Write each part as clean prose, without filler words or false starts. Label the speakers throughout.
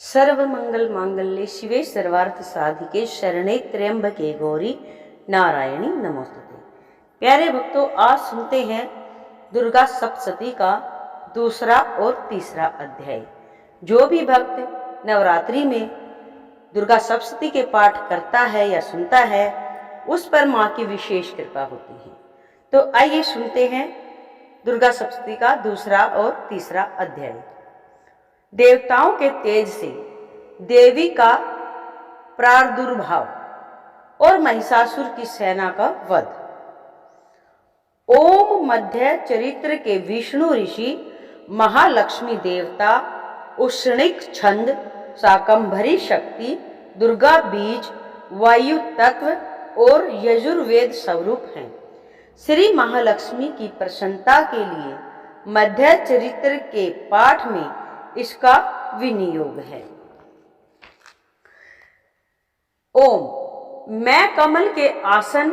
Speaker 1: सर्वमंगल मांगल्ये शिवे सर्वार्थ साधिके शरणे त्र्यंबके गौरी नारायणी नमोस्तुते। प्यारे भक्तों, आज सुनते हैं दुर्गा सप्तशती का दूसरा और तीसरा अध्याय। जो भी भक्त नवरात्रि में दुर्गा सप्तशती के पाठ करता है या सुनता है, उस पर माँ की विशेष कृपा होती है। तो आइए सुनते हैं दुर्गा सप्तशती का दूसरा और तीसरा अध्याय। देवताओं के तेज से देवी का प्रादुर्भाव और महिषासुर की सेना का वध। ओम मध्य चरित्र के विष्णु ऋषि महालक्ष्मी देवता उष्णिक छंद शाकंभरी शक्ति दुर्गा बीज वायु तत्व और यजुर्वेद स्वरूप हैं। श्री महालक्ष्मी की प्रसन्नता के लिए मध्य चरित्र के पाठ में इसका विनियोग है। ओम, मैं कमल के आसन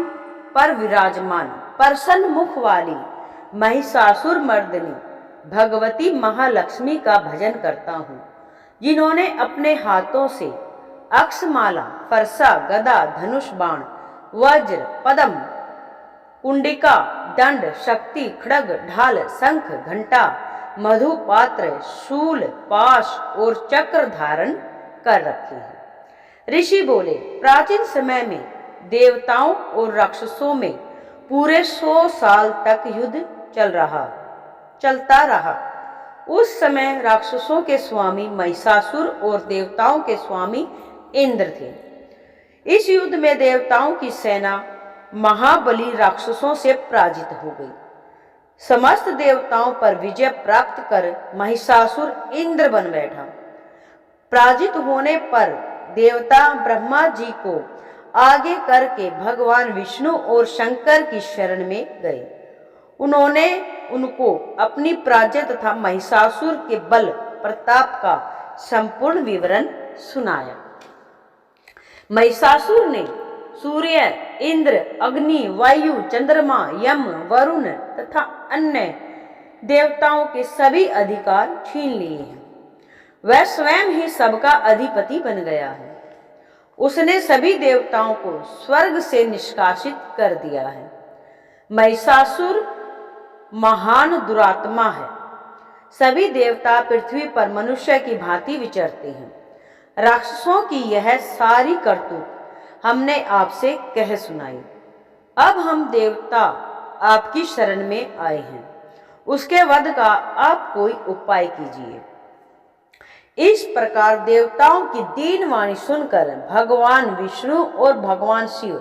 Speaker 1: पर विराजमान प्रसन्न मुख वाली महिषासुर मर्दिनी भगवती महालक्ष्मी का भजन करता हूँ, जिन्होंने अपने हाथों से अक्षमाला, फरसा, गदा, धनुष बाण, वज्र, पद्म, कुंडिका, दंड, शक्ति, खड्ग, ढाल, शंख, घंटा, मधुपात्र, शूल, पाश और चक्र धारण कर रखे हैं। ऋषि बोले, प्राचीन समय में देवताओं और राक्षसों में पूरे 100 साल तक युद्ध चलता रहा। उस समय राक्षसों के स्वामी महिषासुर और देवताओं के स्वामी इंद्र थे। इस युद्ध में देवताओं की सेना महाबली राक्षसों से पराजित हो गई। समस्त देवताओं पर विजय प्राप्त कर महिषासुर इंद्र बन बैठा। पराजित होने पर देवता ब्रह्मा जी को आगे करके भगवान विष्णु और शंकर की शरण में गए। उन्होंने उनको अपनी पराजय तथा महिषासुर के बल प्रताप का संपूर्ण विवरण सुनाया। महिषासुर ने सूर्य, इंद्र, अग्नि, वायु, चंद्रमा, यम, वरुण तथा अन्य देवताओं के सभी अधिकार छीन लिए हैं। वह स्वयं ही सबका अधिपति बन गया है। उसने सभी देवताओं को स्वर्ग से निष्कासित कर दिया है। महिषासुर महान दुरात्मा है। सभी देवता पृथ्वी पर मनुष्य की भांति विचरते हैं। राक्षसों की यह सारी करतूत हमने आपसे कह सुनाई। अब हम देवता आपकी शरण में आए हैं। उसके वध का आप कोई उपाय कीजिए। इस प्रकार देवताओं की दीन वाणी सुनकर भगवान विष्णु और भगवान शिव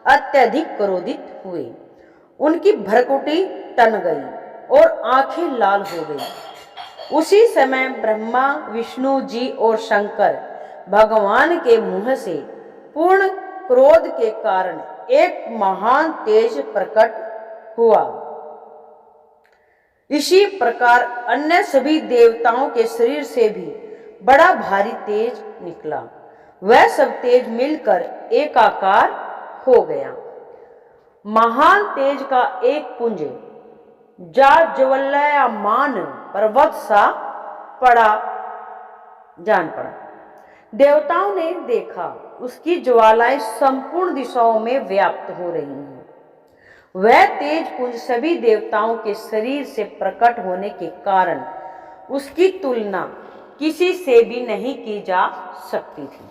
Speaker 1: अत्यधिक क्रोधित हुए। उनकी भ्रकुटी तन गई और आंखें लाल हो गई। उसी समय ब्रह्मा, विष्णु जी और शंकर भगवान के मुंह से पूर्ण क्रोध के कारण एक महान तेज प्रकट हुआ। इसी प्रकार अन्य सभी देवताओं के शरीर से भी बड़ा भारी तेज निकला। वह सब तेज मिलकर एकाकार हो गया। महान तेज का एक पुंज ज्वलयमान पर्वत सा जान पड़ा। देवताओं ने देखा, उसकी ज्वालाएं संपूर्ण दिशाओं में व्याप्त हो रही हैं। वह तेज पुंज सभी देवताओं के शरीर से प्रकट होने के कारण उसकी तुलना किसी से भी नहीं की जा सकती थी।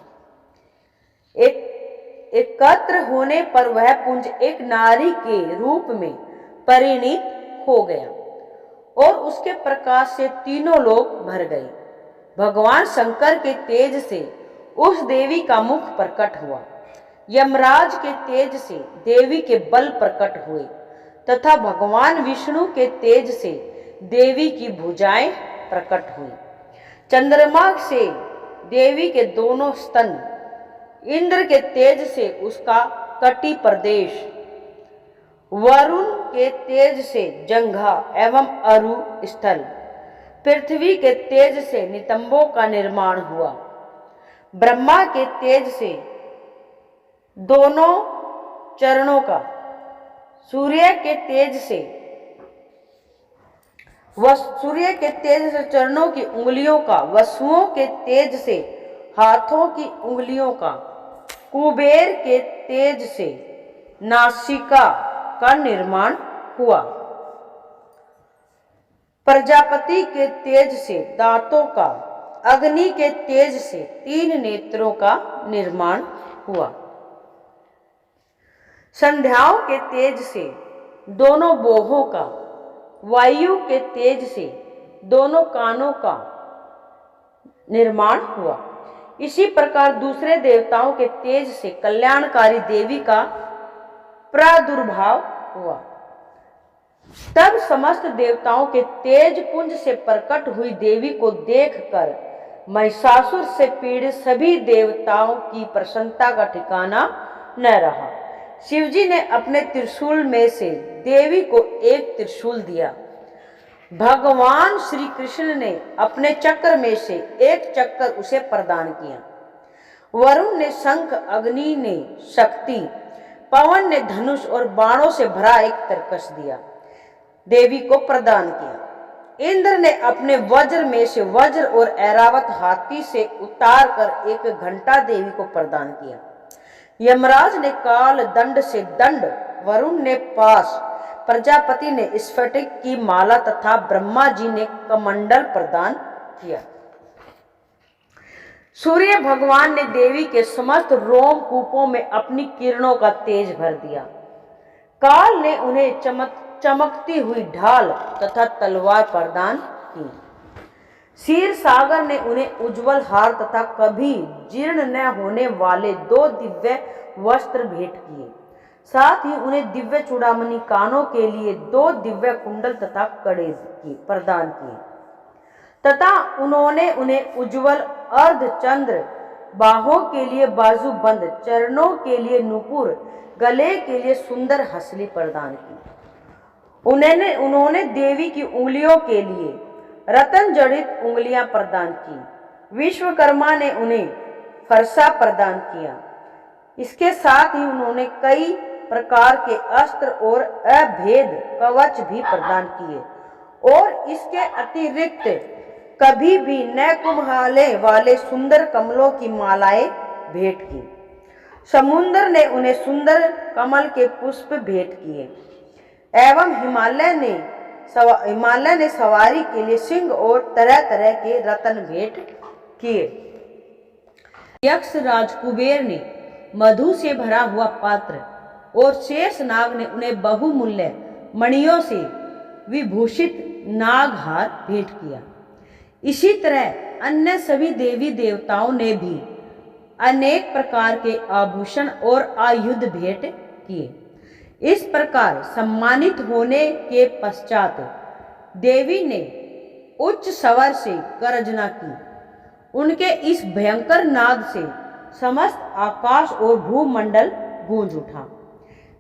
Speaker 1: एकत्र होने पर वह पुंज एक नारी के रूप में परिणित हो गया और उसके प्रकाश से तीनों लोक भर गए। भगवान शंकर के तेज से उस देवी का मुख प्रकट हुआ। यमराज के तेज से देवी के बल प्रकट हुए तथा भगवान विष्णु के तेज से देवी की भुजाएं प्रकट हुई। चंद्रमा से देवी के दोनों स्तन, इंद्र के तेज से उसका कटी प्रदेश, वरुण के तेज से जंघा एवं अरु स्थल, पृथ्वी के तेज से नितंबों का निर्माण हुआ। ब्रह्मा के तेज से दोनों चरणों का, सूर्य के तेज से वह सूर्य के तेज से चरणों की उंगलियों का, वसुओं के तेज से हाथों की उंगलियों का, कुबेर के तेज से नासिका का निर्माण हुआ, प्रजापति के तेज से दांतों का, अग्नि के तेज से 3 नेत्रों का निर्माण हुआ, संध्याओं के तेज से दोनों बोहों का, वायु के तेज से दोनों कानों का निर्माण हुआ। इसी प्रकार दूसरे देवताओं के तेज से कल्याणकारी देवी का प्रादुर्भाव हुआ। तब समस्त देवताओं के तेज पुंज से प्रकट हुई देवी को देखकर महिषासुर से पीड़ित सभी देवताओं की प्रसन्नता का ठिकाना न रहा। शिवजी ने अपने त्रिशूल में से देवी को एक त्रिशूल दिया। भगवान श्री कृष्ण ने अपने चक्र में से एक चक्र उसे प्रदान किया। वरुण ने शंख, अग्नि ने शक्ति, पवन ने धनुष और बाणों से भरा एक तरकश दिया, देवी को प्रदान किया। इंद्र ने अपने वज्र में से वज्र और ऐरावत हाथी से उतार कर एक घंटा देवी को प्रदान किया। यमराज ने काल दंड से दंड, वरुण ने पाश, प्रजापति ने स्फटिक की माला तथा ब्रह्मा जी ने कमंडल प्रदान किया। सूर्य भगवान ने देवी के समस्त रोम कूपों में अपनी किरणों का तेज भर दिया। काल ने उन्हें चमकती हुई ढाल तथा तलवार प्रदान की। क्षीर सागर ने उन्हें उज्जवल हार तथा कभी जीर्ण न होने वाले 2 दिव्य वस्त्र भेंट किए। साथ ही उन्हें दिव्य चूड़ामणि, कानों के लिए 2 दिव्य कुंडल तथा कड़े प्रदान किए तथा उन्होंने उन्हें उज्जवल अर्धचंद्र, बाहों के लिए बाजूबंद, चरणों के लिए नुपुर, गले के लिए सुंदर हंसली प्रदान की। उन्होंने देवी की उंगलियों के लिए रतन जड़ित उंगलियां प्रदान की। विश्वकर्मा ने उन्हें फरसा प्रदान किया। इसके साथ ही उन्होंने कई प्रकार के अस्त्र और अभेद कवच भी प्रदान किए और इसके अतिरिक्त कभी भी न कुम्हाले वाले सुंदर कमलों की मालाएं भेंट की। समुद्र ने उन्हें सुंदर कमल के पुष्प भेंट किए एवं हिमालय ने सवारी के लिए सिंह और तरह तरह के रत्न भेंट किए। यक्ष राज कुबेर ने मधु से भरा हुआ पात्र और शेष नाग ने उन्हें बहुमूल्य मणियों से विभूषित नागहार भेंट किया। इसी तरह अन्य सभी देवी देवताओं ने भी अनेक प्रकार के आभूषण और आयुध भेंट किए। इस प्रकार सम्मानित होने के पश्चात देवी ने उच्च स्वर से गर्जना की। उनके इस भयंकर नाद से समस्त आकाश और भूमंडल गूंज उठा।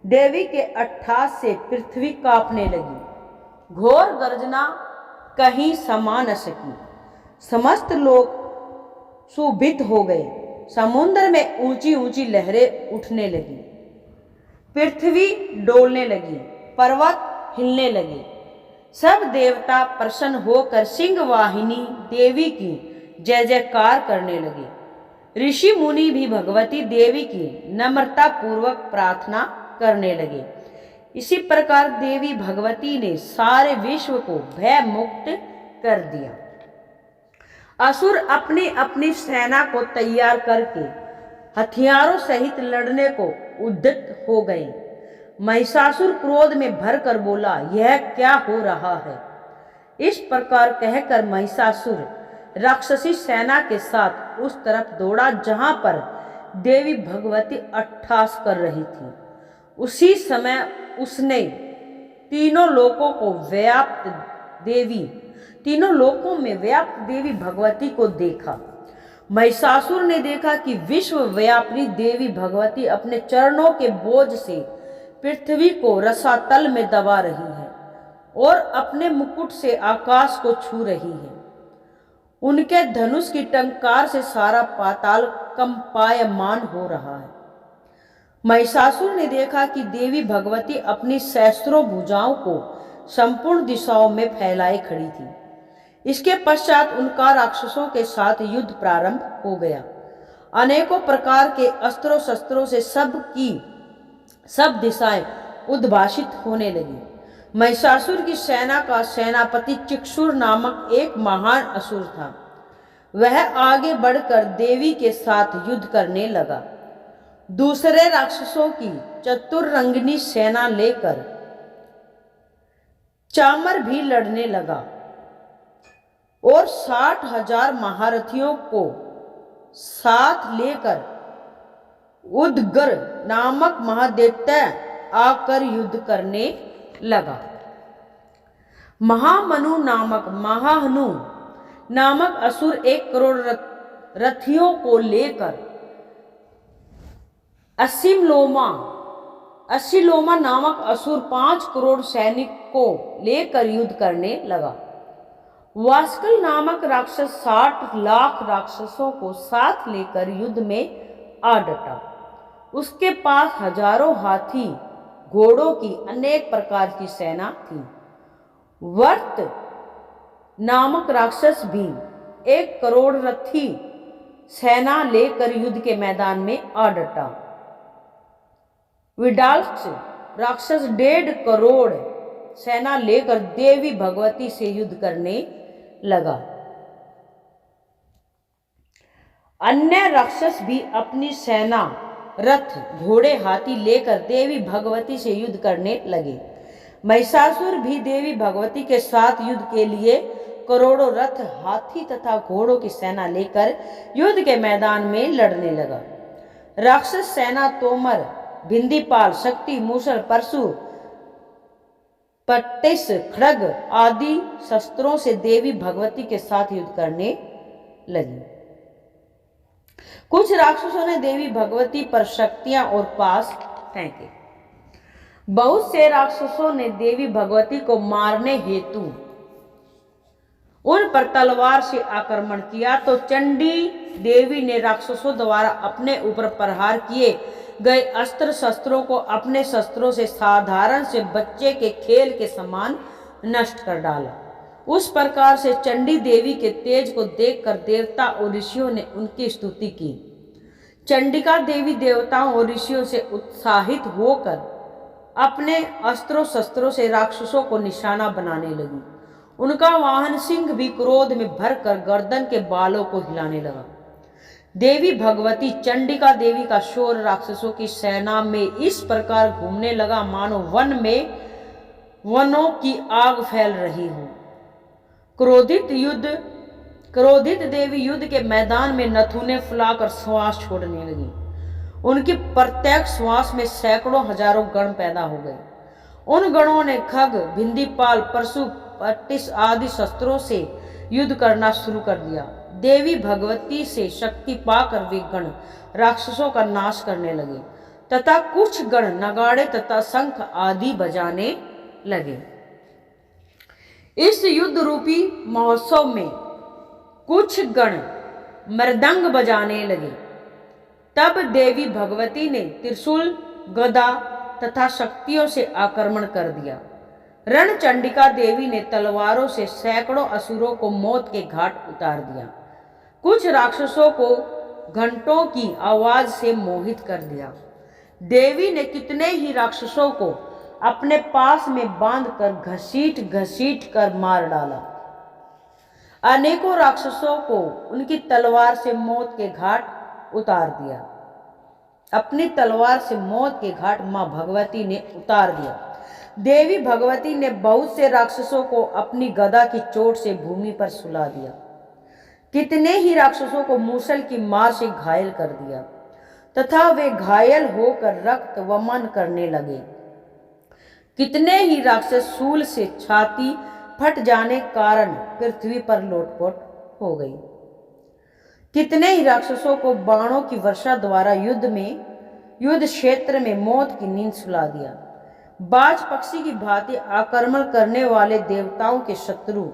Speaker 1: देवी के अट्ठास से पृथ्वी कांपने लगी। घोर गर्जना कहीं समा न सकी। समस्त लोग सुभित हो गए। समुद्र में ऊंची ऊंची लहरें उठने लगी, पृथ्वी डोलने लगी, पर्वत हिलने लगे। सब देवता प्रसन्न होकर सिंह वाहिनी देवी की जय जयकार करने लगे। ऋषि मुनि भी भगवती देवी की नम्रता पूर्वक प्रार्थना करने लगे। इसी प्रकार देवी भगवती ने सारे विश्व को भय मुक्त कर दिया। असुर अपनी अपनी सेना को तैयार करके हथियारों सहित लड़ने को उद्यत हो गए। महिषासुर क्रोध में भरकर बोला, यह क्या हो रहा है? इस प्रकार कहकर महिषासुर राक्षसी सेना के साथ उस तरफ दौड़ा जहां पर देवी भगवती अट्ठास कर रही थी। उसी समय उसने तीनों लोकों में व्याप्त देवी भगवती को देखा। महिषासुर ने देखा कि विश्व व्यापिनी देवी भगवती अपने चरणों के बोझ से पृथ्वी को रसातल में दबा रही है और अपने मुकुट से आकाश को छू रही है। उनके धनुष की टंकार से सारा पाताल कंपायमान हो रहा है। महिषासुर ने देखा कि देवी भगवती अपनी सहस्त्रों भुजाओं को संपूर्ण दिशाओं में फैलाई खड़ी थी। इसके पश्चात उनका राक्षसों के साथ युद्ध प्रारंभ हो गया। अनेकों प्रकार के अस्त्रों शस्त्रों से सब दिशाएं उद्भासित होने लगी। महिषासुर की सेना का सेनापति चिक्षुर नामक एक महान असुर था। वह आगे बढ़कर देवी के साथ युद्ध करने लगा। दूसरे राक्षसों की चतुरंगिनी सेना लेकर चामर भी लड़ने लगा और 60,000 महारथियों को साथ लेकर उदगर नामक महादैत्य आकर युद्ध करने लगा। महाहनु नामक असुर 1 करोड़ रथियों को लेकर असिलोमा नामक असुर 5 करोड़ सैनिक को लेकर युद्ध करने लगा। वास्कल नामक राक्षस 60 लाख राक्षसों को साथ लेकर युद्ध में आ डटा। उसके पास हजारों हाथी घोड़ों की अनेक प्रकार की सेना थी। वर्त नामक राक्षस भी 1 करोड़ रथी सेना लेकर युद्ध के मैदान में आ डटा। विडाल्क्ष राक्षस 1.5 करोड़ सेना लेकर देवी भगवती से युद्ध करने लगा। अन्य राक्षस भी अपनी सेना रथ घोड़े हाथी लेकर देवी भगवती से युद्ध करने लगे। महिषासुर भी देवी भगवती के साथ युद्ध के लिए करोड़ों रथ हाथी तथा घोड़ों की सेना लेकर युद्ध के मैदान में लड़ने लगा। राक्षस सेना तोमर, भिंदीपाल, शक्ति, मूसल, परशु, पट्टिस, खड्ग आदि शस्त्रों से देवी भगवती के साथ युद्ध करने लगी। कुछ राक्षसों ने देवी भगवती पर शक्तियां और पास फेंके। बहुत से राक्षसों ने देवी भगवती को मारने हेतु उन पर तलवार से आक्रमण किया, तो चंडी देवी ने राक्षसों द्वारा अपने ऊपर प्रहार किए गए अस्त्र शस्त्रों को अपने शस्त्रों से साधारण से बच्चे के खेल के समान नष्ट कर डाला। उस प्रकार से चंडी देवी के तेज को देखकर देवता और ऋषियों ने उनकी स्तुति की। चंडिका देवी देवताओं और ऋषियों से उत्साहित होकर अपने अस्त्रों शस्त्रों से राक्षसों को निशाना बनाने लगी। उनका वाहन सिंह भी क्रोध में भरकर गर्दन के बालों को हिलाने लगा। देवी भगवती चंडिका देवी का शोर राक्षसों की सेना में इस प्रकार घूमने लगा मानो वनों की आग फैल रही हो। क्रोधित देवी युद्ध के मैदान में नथुने फुलाकर श्वास छोड़ने लगी। उनकी प्रत्येक श्वास में सैकड़ों हजारों गण पैदा हो गए। उन गणों ने खग, भिंदीपाल, परशु, पट्टिस आदि शस्त्रों से युद्ध करना शुरू कर दिया। देवी भगवती से शक्ति पाकर वे गण राक्षसों का नाश करने लगे तथा कुछ गण नगाड़े तथा शंख आदि बजाने लगे। इस युद्ध रूपी महोत्सव में कुछ गण मृदंग बजाने लगे। तब देवी भगवती ने त्रिशूल, गदा तथा शक्तियों से आक्रमण कर दिया। रणचंडिका देवी ने तलवारों से सैकड़ों असुरों को मौत के घाट उतार दिया। कुछ राक्षसों को घंटों की आवाज से मोहित कर दिया। देवी ने कितने ही राक्षसों को अपने पास में बांधकर घसीट कर मार डाला। अनेकों राक्षसों को उनकी तलवार से मौत के घाट उतार दिया। अपनी तलवार से मौत के घाट मां भगवती ने उतार दिया। देवी भगवती ने बहुत से राक्षसों को अपनी गदा की चोट से भूमि पर सुला दिया। कितने ही राक्षसों को मूसल की मार से घायल कर दिया तथा वे घायल होकर रक्त वमन करने लगे। कितने ही राक्षस शूल से छाती फट जाने कारण पृथ्वी पर लोटपोट हो गई। कितने ही राक्षसों को बाणों की वर्षा द्वारा युद्ध क्षेत्र में मौत की नींद सुला दिया। बाज पक्षी की भांति आक्रमण करने वाले देवताओं के शत्रु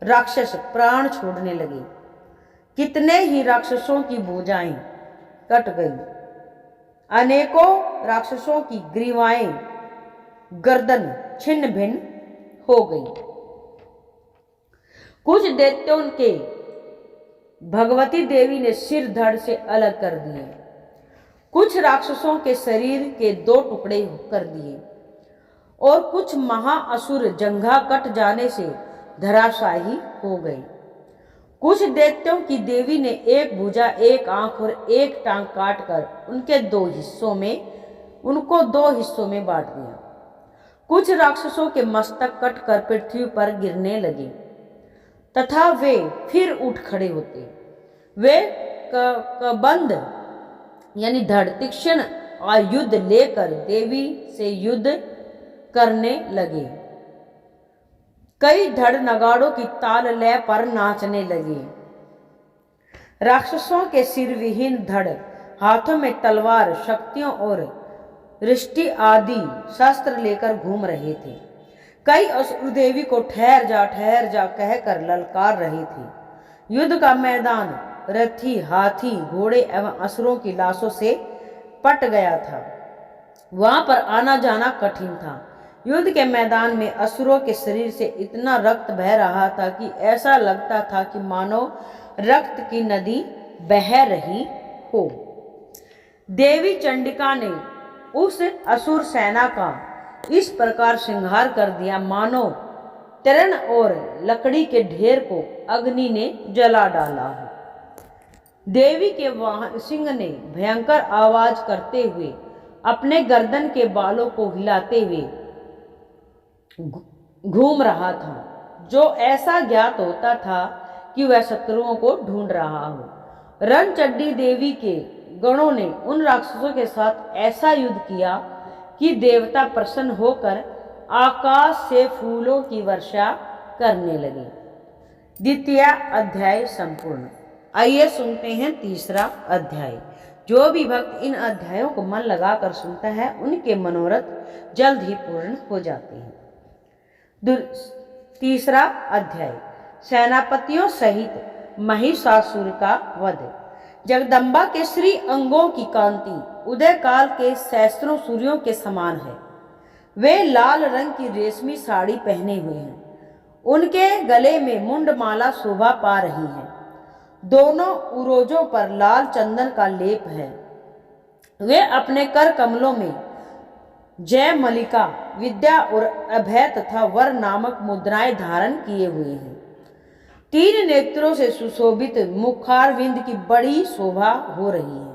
Speaker 1: राक्षस प्राण छोड़ने लगे। कितने ही राक्षसों की भुजाएं कट गई। अनेकों राक्षसों की ग्रीवाएं, गर्दन छिन्न भिन्न हो गई। कुछ दैत्यों के भगवती देवी ने सिर धड़ से अलग कर दिए, कुछ राक्षसों के शरीर के 2 टुकड़े कर दिए और कुछ महाअसुर जंघा कट जाने से धराशायी हो गए। कुछ दैत्यों की देवी ने एक भुजा, एक आंख और एक टांग काटकर उनको दो हिस्सों में बांट दिया। कुछ राक्षसों के मस्तक कटकर पृथ्वी पर गिरने लगे तथा वे फिर उठ खड़े होते। वे कबंध यानी धड़ तीक्ष्ण आयुध लेकर देवी से युद्ध करने लगे। कई धड़ नगाड़ों की ताल लय पर नाचने लगे। राक्षसों के सिर विहीन धड़ हाथों में तलवार, शक्तियों और रिष्टि आदि शस्त्र लेकर घूम रहे थे। कई असुर देवी को ठहर जा कहकर ललकार रहे थे। युद्ध का मैदान रथी, हाथी, घोड़े एवं असुरों की लाशों से पट गया था। वहां पर आना जाना कठिन था। युद्ध के मैदान में असुरों के शरीर से इतना रक्त बह रहा था कि ऐसा लगता था कि मानो रक्त की नदी बह रही हो। देवी चंडिका ने उस असुर सेना का इस प्रकार श्रृंगार कर दिया मानो तृण और लकड़ी के ढेर को अग्नि ने जला डाला हो। देवी के वाहन सिंह ने भयंकर आवाज करते हुए अपने गर्दन के बालों को हिलाते हुए घूम रहा था, जो ऐसा ज्ञात होता था कि वह शत्रुओं को ढूंढ रहा हो। रणचंडी देवी के गणों ने उन राक्षसों के साथ ऐसा युद्ध किया कि देवता प्रसन्न होकर आकाश से फूलों की वर्षा करने लगे। द्वितीय अध्याय संपूर्ण। आइए सुनते हैं तीसरा अध्याय। जो भी भक्त इन अध्यायों को मन लगाकर सुनता है उनके मनोरथ जल्द ही पूर्ण हो जाते हैं। तीसरा अध्याय, सेनापतियों सहित महिषासुर का वध। जगदम्बा के श्री अंगों की कांति उदय काल के सहस्त्रों सूर्यों के समान है। वे लाल रंग की रेशमी साड़ी पहने हुए हैं। उनके गले में मुंडमाला शोभा पा रही है। दोनों उरोजों पर लाल चंदन का लेप है। वे अपने कर कमलों में जय मलिका, विद्या और अभय तथा वर नामक मुद्राएं धारण किए हुए हैं। 3 नेत्रों से सुशोभित मुखारविंद की बड़ी शोभा हो रही है।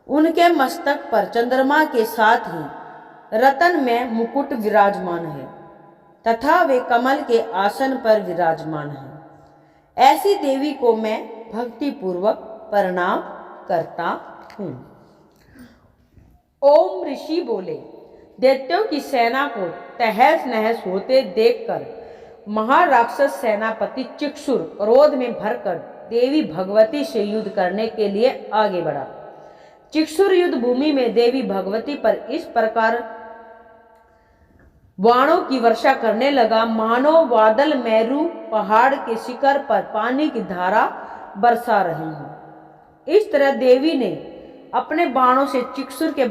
Speaker 1: उनके मस्तक पर चंद्रमा के साथ ही रतन में मुकुट विराजमान है तथा वे कमल के आसन पर विराजमान है। ऐसी देवी को मैं भक्ति पूर्वक प्रणाम करता हूँ। ओम ऋषि बोले। दैत्यों की सेना को तहस नहस होते देखकर महाराक्षस सेनापति चिक्षुर क्रोध में भरकर देवी भगवती से युद्ध करने के लिए आगे बढ़ा। चिक्षुर युद्ध भूमि में देवी भगवती पर इस प्रकार बाणों की वर्षा करने लगा मानो बादल मेरू पहाड़ के शिखर पर पानी की धारा बरसा रही हो। इस तरह देवी ने अपने बाणों से चिक्षुर के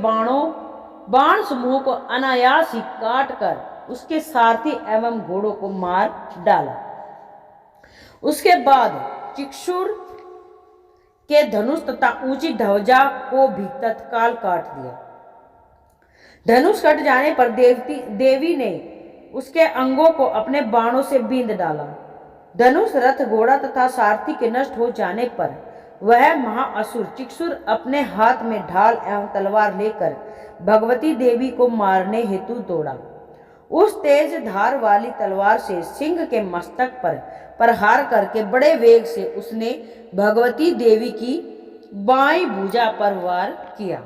Speaker 1: बाण समूह को अनायास ही काट कर उसके सारथी एवं घोड़ों को मार डाला। उसके बाद चिक्षुर के धनुष तथा ऊंची ध्वजा को भी तत्काल काट दिया। धनुष कट जाने पर देवी ने उसके अंगों को अपने बाणों से बींध डाला। धनुष, रथ, घोड़ा तथा सारथी के नष्ट हो जाने पर वह महाअसुर चिक्षुर अपने हाथ में ढाल एवं तलवार लेकर भगवती देवी को मारने हेतु दौड़ा। उस तेज धार वाली तलवार से सिंह के मस्तक पर प्रहार करके बड़े वेग से उसने भगवती देवी की बाईं भुजा पर वार किया।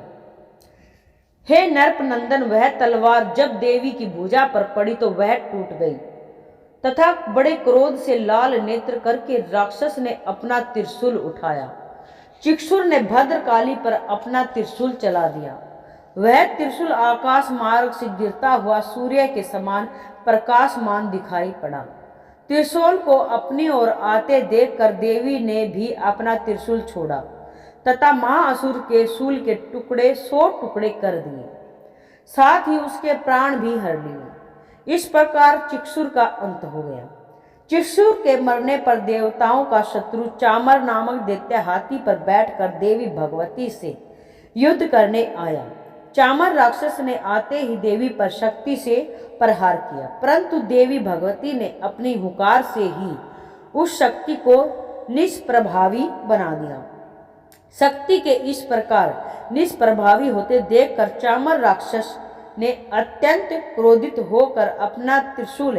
Speaker 1: हे नरपनंदन, वह तलवार जब देवी की भुजा पर पड़ी तो वह टूट गई तथा बड़े क्रोध से लाल नेत्र करके राक्षस ने अपना त्रिशूल उठाया। चिक्षुर ने भद्रकाली पर अपना त्रिशूल चला दिया। वह त्रिशूल आकाश मार्ग से गिरता हुआ सूर्य के समान प्रकाशमान दिखाई पड़ा। त्रिशूल को अपनी ओर आते देखकर देवी ने भी अपना त्रिशूल छोड़ा तथा महाअसुर के शूल के टुकड़े 100 टुकड़े कर दिए, साथ ही उसके प्राण भी हर लिए। इस प्रकार चिक्षुर का अंत हो गया। चिक्षुर के मरने पर देवताओं का शत्रु चामर नामक दैत्य हाथी पर बैठकर देवी भगवती से युद्ध करने आया। चामर राक्षस ने आते ही देवी पर शक्ति से प्रहार किया, परंतु देवी भगवती ने अपनी हुंकार से ही उस शक्ति को निष्प्रभावी बना दिया। शक्ति के इस प्रकार निष्प्रभावी होते देखकर चामर राक्षस ने अत्यंत क्रोधित होकर अपना त्रिशूल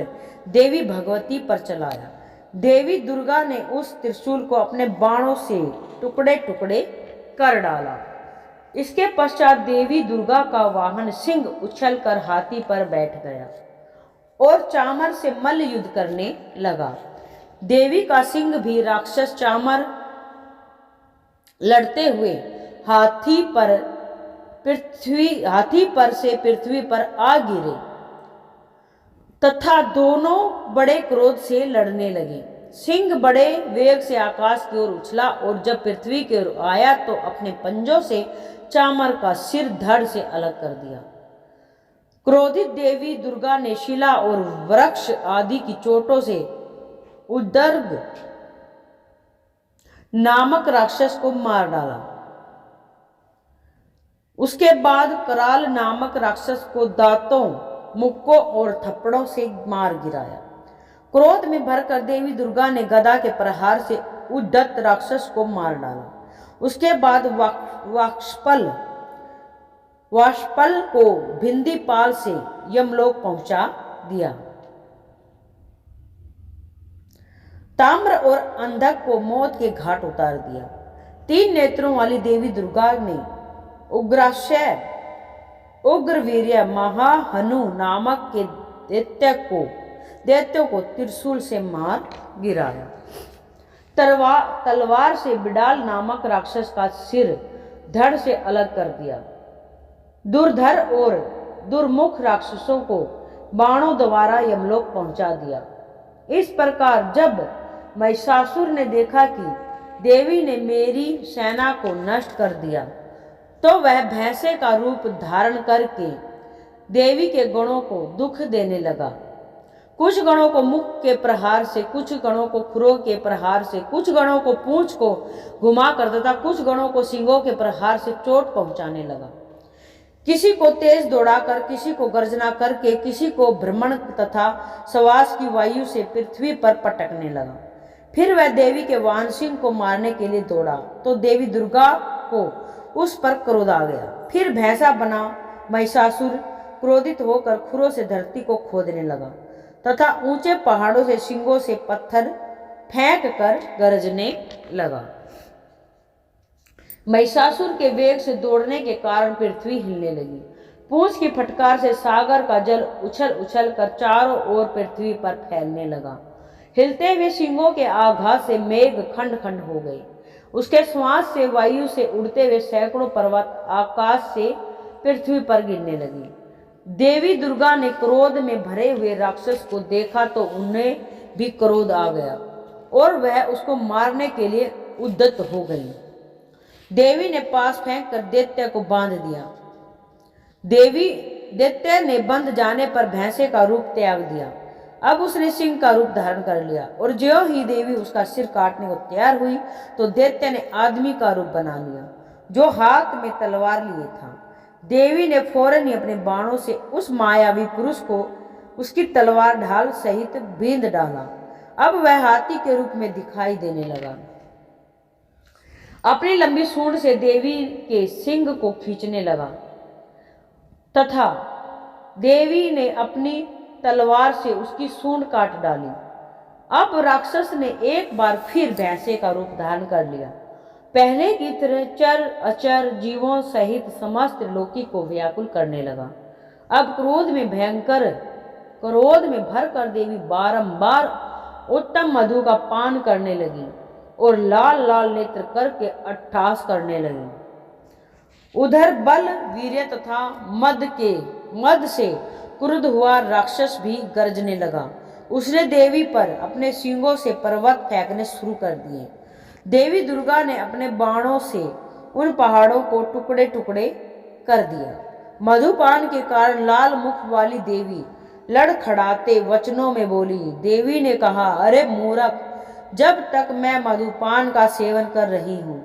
Speaker 1: देवी भगवती पर चलाया। देवी दुर्गा ने उस त्रिशूल को अपने बाणों से टुकड़े टुकड़े कर डाला। इसके पश्चात देवी दुर्गा का वाहन सिंह उछलकर हाथी पर बैठ गया और चामर से मल्ल युद्ध करने लगा। देवी का सिंह भी राक्षस चामर लड़ते हुए हाथी पर से पृथ्वी पर आ गिरे तथा दोनों बड़े क्रोध से लड़ने लगे। सिंह बड़े वेग से आकाश की ओर उछला और जब पृथ्वी की ओर आया तो अपने पंजों से चामर का सिर धड़ से अलग कर दिया। क्रोधित देवी दुर्गा ने शिला और वृक्ष आदि की चोटों से उदर्ग नामक राक्षस को मार डाला। उसके बाद कराल नामक राक्षस को दांतों, मुक्कों और थप्पड़ों से मार गिराया। क्रोध में भरकर देवी दुर्गा ने गदा के प्रहार से उद्धत राक्षस को मार डाला। उसके बाद वाष्पल को भिंदीपाल से यमलोक पहुंचा दिया। ताम्र और अंधक को मौत के घाट उतार दिया। 3 नेत्रों वाली देवी दुर्गा ने उग्राशय, उग्रवीर्य, महाहनु नामक के दैत्यों को त्रिशूल से मार गिराया। तलवार से बिडाल नामक राक्षस का सिर धड़ से अलग कर दिया। दुर्धर और दुर्मुख राक्षसों को बाणों द्वारा यमलोक पहुंचा दिया। इस प्रकार जब महिषासुर ने देखा कि देवी ने मेरी सेना को नष्ट कर दिया तो वह भैंसे का रूप धारण करके देवी के गणों को दुख देने लगा। कुछ गणों को मुख के प्रहार से, कुछ गणों को खुरों के प्रहार से, कुछ गणों को पूंछ को घुमाकर तथा कुछ गणों को सींगों के प्रहार से चोट पहुंचाने लगा। किसी को तेज दौड़ाकर, किसी को गर्जना करके, किसी को भ्रमण तथा श्वास की वायु से पृथ्वी पर पटकने लगा। फिर वह देवी के वाहन सिंह को मारने के लिए दौड़ा तो देवी दुर्गा को उस पर क्रोध आ गया। फिर भैंसा बना महिषासुर क्रोधित होकर खुरों से धरती को खोदने लगा तथा ऊंचे पहाड़ों से सिंगों से पत्थर फेंक कर गरजने लगा। महिषासुर के वेग से दौड़ने के कारण पृथ्वी हिलने लगी। पूंछ की फटकार से सागर का जल उछल उछल कर चारों ओर पृथ्वी पर फैलने लगा। हिलते हुए सिंगों के आघात से मेघ खंड खंड हो गए। उसके श्वास से वायु से उड़ते हुए सैकड़ों पर्वत आकाश से पृथ्वी पर गिरने लगी। देवी दुर्गा ने क्रोध में भरे हुए राक्षस को देखा तो उन्हें भी क्रोध आ गया और वह उसको मारने के लिए उद्यत हो गई। देवी ने पास फेंक कर दैत्य को बांध दिया। दैत्य ने बंध जाने पर भैंसे का रूप त्याग दिया। अब उसने सिंह का रूप धारण कर लिया और ज्यों ही देवी उसका सिर काटने को तैयार हुई तो दैत्य ने आदमी का रूप बना लिया जो हाथ में तलवार लिए था। देवी ने फौरन ही अपने बाणों से उस मायावी पुरुष को उसकी तलवार ढाल सहित बींध डाला। अब वह हाथी के रूप में दिखाई देने लगा। अपनी लंबी सूंड से देवी के सिंग को खींचने लगा तथा देवी ने अपनी तलवार से उसकी सूंड काट डाली। अब राक्षस ने एक बार फिर भैंसे का रूप धारण कर लिया। पहले की तरह चर अचर जीवों सहित समस्त लोकी को व्याकुल करने लगा। अब क्रोध में भरकर देवी बारंबार उत्तम मधु का पान करने लगी और लाल लाल नेत्र करके अट्टहास करने लगी। उधर बल, वीर्य तथा मद से क्रुद्ध हुआ राक्षस भी गरजने लगा। उसने देवी पर अपने सींगों से पर्वत फेंकने शुरू कर दिए। देवी दुर्गा ने अपने बाणों से उन पहाड़ों को टुकड़े टुकड़े कर दिया। मधुपान के कारण लाल मुख वाली देवी लड़खड़ाते वचनों में बोली। देवी ने कहा, अरे मूर्ख, जब तक मैं मधुपान का सेवन कर रही हूं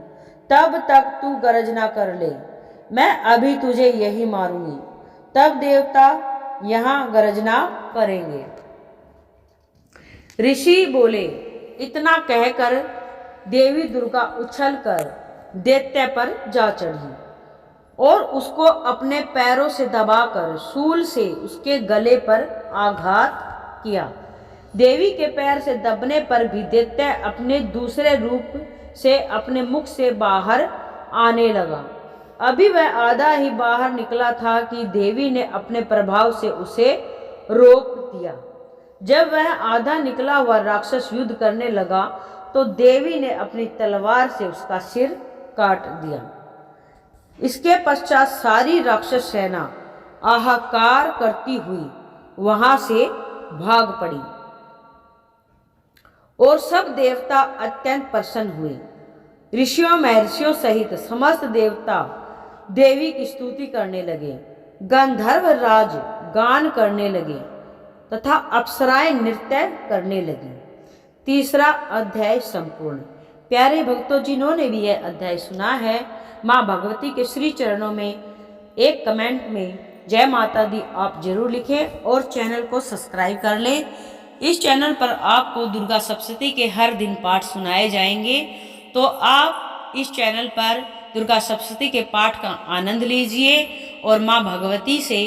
Speaker 1: तब तक तू गर्जना कर ले, मैं अभी तुझे यही मारूंगी। तब देवता यहाँ गर्जना करेंगे। ऋषि बोले। इतना कहकर देवी दुर्गा उछलकर दैत्य पर जा चढ़ी और उसको अपने पैरों से दबाकर शूल से उसके गले पर आघात किया। देवी के पैर से दबने पर भी दैत्य अपने दूसरे रूप से अपने मुख से बाहर आने लगा। अभी वह आधा ही बाहर निकला था कि देवी ने अपने प्रभाव से उसे रोक दिया। जब वह आधा निकला हुआ राक्षस युद्ध करने लगा तो देवी ने अपनी तलवार से उसका सिर काट दिया। इसके पश्चात सारी राक्षस सेना हाहाकार करती हुई वहां से भाग पड़ी और सब देवता अत्यंत प्रसन्न हुए। ऋषियों महर्षियों सहित समस्त देवता देवी की स्तुति करने लगे, गंधर्व राज गान करने लगे तथा अप्सराएं नृत्य करने लगी। तीसरा अध्याय संपूर्ण। प्यारे भक्तों, जिन्होंने भी यह अध्याय सुना है, माँ भगवती के श्री चरणों में एक कमेंट में जय माता दी आप जरूर लिखें और चैनल को सब्सक्राइब कर लें। इस चैनल पर आपको दुर्गा सप्तशती के हर दिन पाठ सुनाए जाएंगे, तो आप इस चैनल पर दुर्गा सप्तशती के पाठ का आनंद लीजिए और माँ भगवती से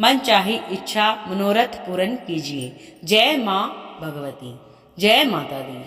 Speaker 1: मन चाही इच्छा मनोरथ पूर्ण कीजिए। जय माँ भगवती, जय माता दी।